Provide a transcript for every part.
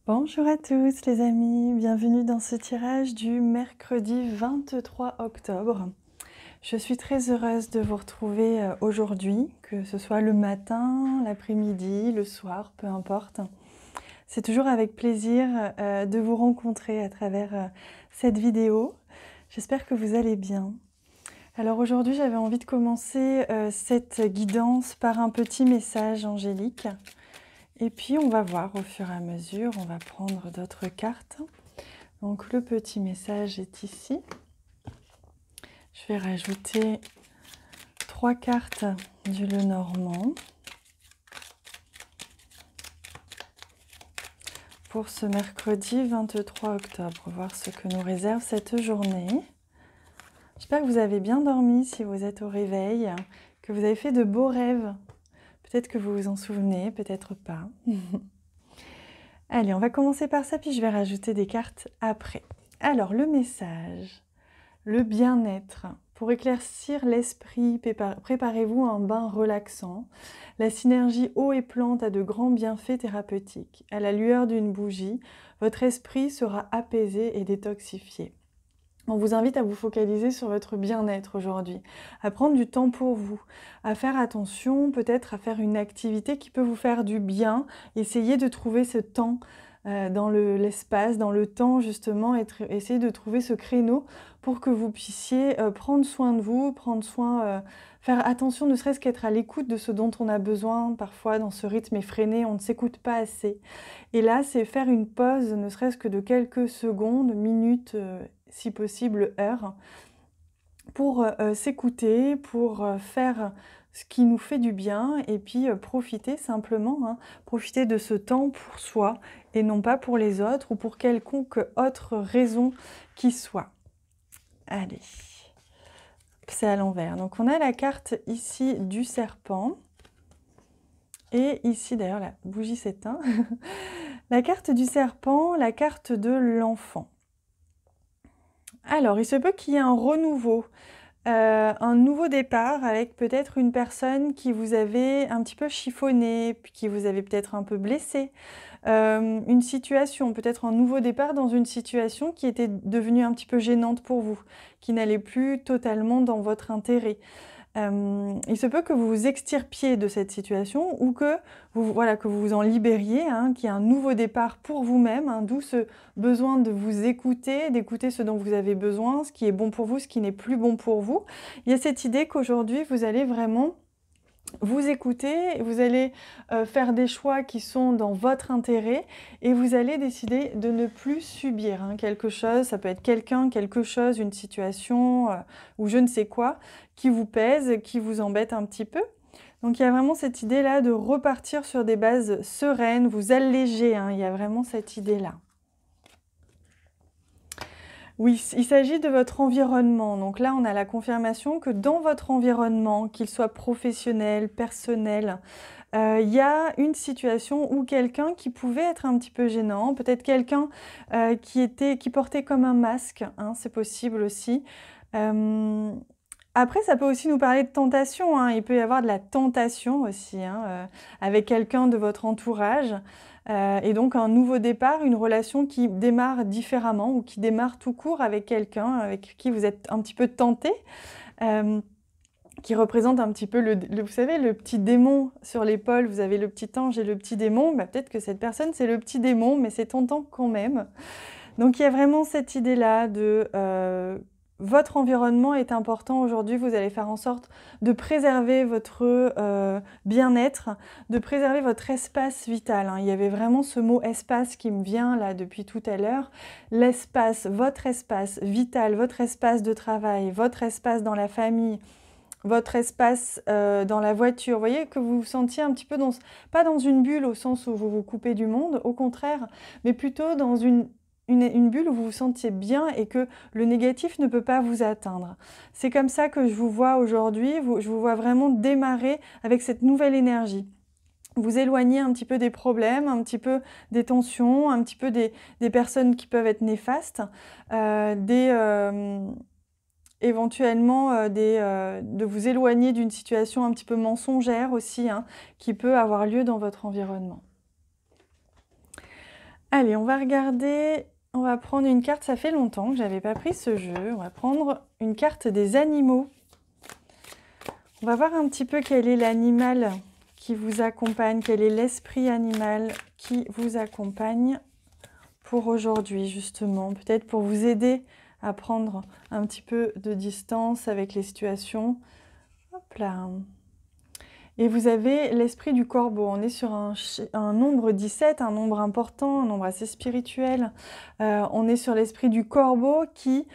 Bonjour à tous les amis, bienvenue dans ce tirage du mercredi 23 octobre. Je suis très heureuse de vous retrouver aujourd'hui, que ce soit le matin, l'après-midi, le soir, peu importe. C'est toujours avec plaisir de vous rencontrer à travers cette vidéo. J'espère que vous allez bien. Alors aujourd'hui, j'avais envie de commencer cette guidance par un petit message angélique. Et puis on va voir au fur et à mesure, on va prendre d'autres cartes. Donc le petit message est ici. Je vais rajouter 3 cartes du Lenormand pour ce mercredi 23 octobre, voir ce que nous réserve cette journée. J'espère que vous avez bien dormi si vous êtes au réveil, que vous avez fait de beaux rêves. Peut-être que vous vous en souvenez, peut-être pas. Allez, on va commencer par ça, puis je vais rajouter des cartes après. Alors, le message, le bien-être. Pour éclaircir l'esprit, préparez-vous à un bain relaxant. La synergie eau et plante a de grands bienfaits thérapeutiques. À la lueur d'une bougie, votre esprit sera apaisé et détoxifié. On vous invite à vous focaliser sur votre bien-être aujourd'hui, à prendre du temps pour vous, à faire attention peut-être à faire une activité qui peut vous faire du bien. Essayez de trouver ce temps dans l'espace, dans le temps justement, essayez de trouver ce créneau pour que vous puissiez prendre soin de vous, faire attention ne serait-ce qu'être à l'écoute de ce dont on a besoin. Parfois dans ce rythme effréné, on ne s'écoute pas assez. Et là, c'est faire une pause, ne serait-ce que de quelques secondes, minutes, si possible heures, pour s'écouter, pour faire ce qui nous fait du bien et puis profiter simplement, profiter de ce temps pour soi et non pas pour les autres ou pour quelconque autre raison qui soit. Allez, c'est à l'envers. Donc on a la carte ici du serpent et ici d'ailleurs la bougie s'éteint. La carte du serpent, la carte de l'enfant. Alors, il se peut qu'il y ait un renouveau, un nouveau départ avec peut-être une personne qui vous avait un petit peu chiffonné, puis qui vous avait peut-être un peu blessé. Une situation, peut-être un nouveau départ dans une situation qui était devenue un petit peu gênante pour vous, qui n'allait plus totalement dans votre intérêt. Il se peut que vous vous extirpiez de cette situation ou que vous vous en libériez, qu'il y ait un nouveau départ pour vous-même, d'où ce besoin de vous écouter, d'écouter ce dont vous avez besoin, ce qui est bon pour vous, ce qui n'est plus bon pour vous. Il y a cette idée qu'aujourd'hui, vous allez vraiment vous écouter, vous allez faire des choix qui sont dans votre intérêt et vous allez décider de ne plus subir quelque chose, ça peut être quelqu'un, quelque chose, une situation ou je ne sais quoi, qui vous pèse, qui vous embête un petit peu. Donc il y a vraiment cette idée-là de repartir sur des bases sereines, vous alléger, il y a vraiment cette idée-là. Oui, il s'agit de votre environnement. Donc là, on a la confirmation que dans votre environnement, qu'il soit professionnel, personnel, il y a une situation ou quelqu'un qui pouvait être un petit peu gênant, peut-être quelqu'un qui portait comme un masque, c'est possible aussi. Après, ça peut aussi nous parler de tentation, il peut y avoir de la tentation aussi, avec quelqu'un de votre entourage. Et donc un nouveau départ, une relation qui démarre différemment ou qui démarre tout court avec quelqu'un avec qui vous êtes un petit peu tenté, qui représente un petit peu vous savez, le petit démon sur l'épaule, vous avez le petit ange et le petit démon, peut-être que cette personne c'est le petit démon, mais c'est tentant quand même. Donc il y a vraiment cette idée-là de votre environnement est important aujourd'hui, vous allez faire en sorte de préserver votre bien-être, de préserver votre espace vital. Il y avait vraiment ce mot espace qui me vient là depuis tout à l'heure. L'espace, votre espace vital, votre espace de travail, votre espace dans la famille, votre espace dans la voiture. Vous voyez que vous vous sentiez un petit peu pas dans une bulle au sens où vous vous coupez du monde, au contraire, mais plutôt dans une bulle où vous vous sentiez bien et que le négatif ne peut pas vous atteindre. C'est comme ça que je vous vois aujourd'hui, je vous vois vraiment démarrer avec cette nouvelle énergie. Vous éloigner un petit peu des problèmes, un petit peu des tensions, un petit peu des personnes qui peuvent être néfastes, éventuellement de vous éloigner d'une situation un petit peu mensongère aussi, qui peut avoir lieu dans votre environnement. Allez, on va regarder, on va prendre une carte, ça fait longtemps que je n'avais pas pris ce jeu. On va prendre une carte des animaux. On va voir un petit peu quel est l'animal qui vous accompagne, quel est l'esprit animal qui vous accompagne pour aujourd'hui, justement. Peut-être pour vous aider à prendre un petit peu de distance avec les situations. Hop là. Et vous avez l'esprit du corbeau. On est sur un nombre 17, un nombre important, un nombre assez spirituel. On est sur l'esprit du corbeau qui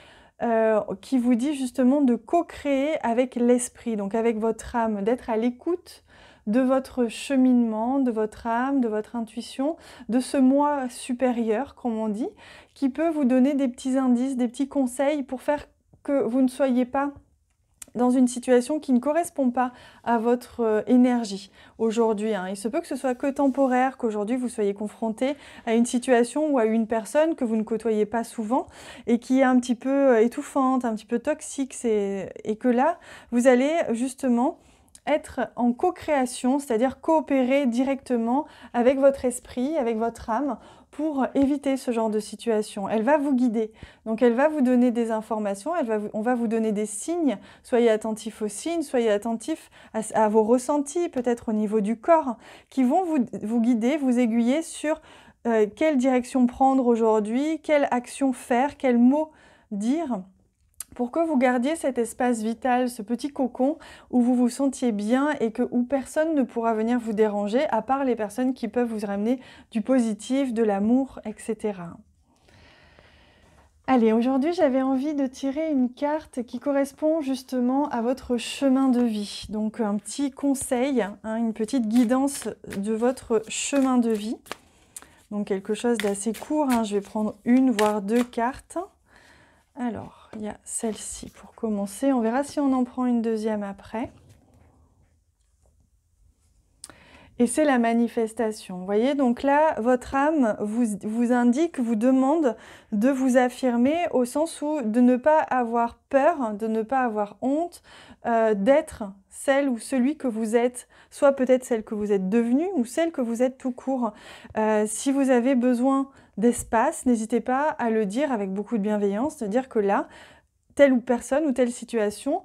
vous dit justement de co-créer avec l'esprit, donc avec votre âme, d'être à l'écoute de votre cheminement, de votre âme, de votre intuition, de ce moi supérieur, comme on dit, qui peut vous donner des petits indices, des petits conseils pour faire que vous ne soyez pas dans une situation qui ne correspond pas à votre énergie aujourd'hui. Il se peut que ce soit que temporaire, qu'aujourd'hui vous soyez confronté à une situation ou à une personne que vous ne côtoyez pas souvent et qui est un petit peu étouffante, un petit peu toxique, et que là, vous allez justement être en co-création, c'est-à-dire coopérer directement avec votre esprit, avec votre âme, pour éviter ce genre de situation. Elle va vous guider, donc elle va vous donner des informations, on va vous donner des signes, soyez attentifs aux signes, soyez attentifs à vos ressentis, peut-être au niveau du corps, qui vont vous guider, vous aiguiller sur quelle direction prendre aujourd'hui, quelle action faire, quels mots dire, pour que vous gardiez cet espace vital, ce petit cocon où vous vous sentiez bien et où personne ne pourra venir vous déranger, à part les personnes qui peuvent vous ramener du positif, de l'amour, etc. Allez, aujourd'hui j'avais envie de tirer une carte qui correspond justement à votre chemin de vie. Donc un petit conseil, une petite guidance de votre chemin de vie. Donc quelque chose d'assez court, je vais prendre une voire deux cartes. Alors, il y a celle-ci pour commencer. On verra si on en prend une deuxième après. Et c'est la manifestation. Vous voyez, donc là, votre âme vous indique, vous demande de vous affirmer au sens où de ne pas avoir peur, de ne pas avoir honte, d'être celle ou celui que vous êtes, soit peut-être celle que vous êtes devenue ou celle que vous êtes tout court. Si vous avez besoin d'espace, n'hésitez pas à le dire avec beaucoup de bienveillance, de dire que là, telle personne ou telle situation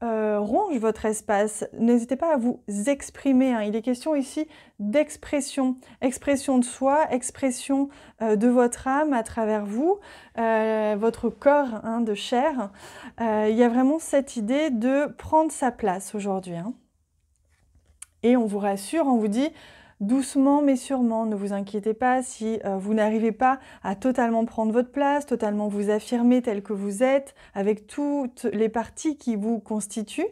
ronge votre espace. N'hésitez pas à vous exprimer. Il est question ici d'expression. Expression de soi, expression de votre âme à travers vous, votre corps de chair. Il y a vraiment cette idée de prendre sa place aujourd'hui. Et on vous rassure, on vous dit doucement mais sûrement, ne vous inquiétez pas si vous n'arrivez pas à totalement prendre votre place, totalement vous affirmer tel que vous êtes, avec toutes les parties qui vous constituent.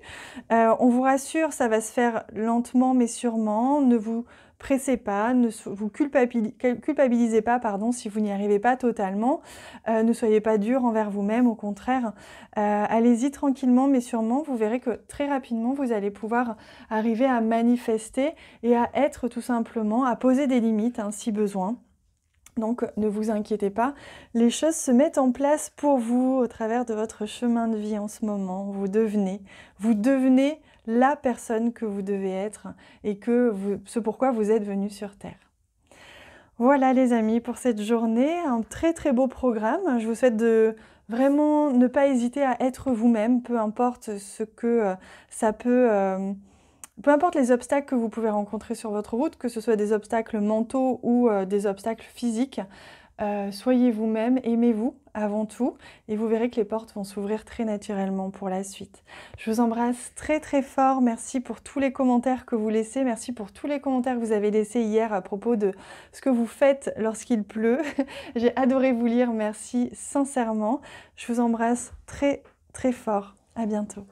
On vous rassure, ça va se faire lentement mais sûrement, ne vous pressez pas, ne vous culpabilisez pas si vous n'y arrivez pas totalement, ne soyez pas dur envers vous-même, au contraire, allez-y tranquillement mais sûrement, vous verrez que très rapidement vous allez pouvoir arriver à manifester et à être tout simplement, à poser des limites si besoin. Donc ne vous inquiétez pas, les choses se mettent en place pour vous au travers de votre chemin de vie en ce moment. Vous devenez la personne que vous devez être et ce pourquoi vous êtes venu sur Terre. Voilà les amis pour cette journée, un très très beau programme. Je vous souhaite de vraiment ne pas hésiter à être vous-même, peu importe ce que ça peut... peu importe les obstacles que vous pouvez rencontrer sur votre route, que ce soit des obstacles mentaux ou des obstacles physiques, soyez vous-même, aimez-vous avant tout, et vous verrez que les portes vont s'ouvrir très naturellement pour la suite. Je vous embrasse très très fort, merci pour tous les commentaires que vous laissez, merci pour tous les commentaires que vous avez laissés hier à propos de ce que vous faites lorsqu'il pleut. J'ai adoré vous lire, merci sincèrement. Je vous embrasse très très fort, à bientôt.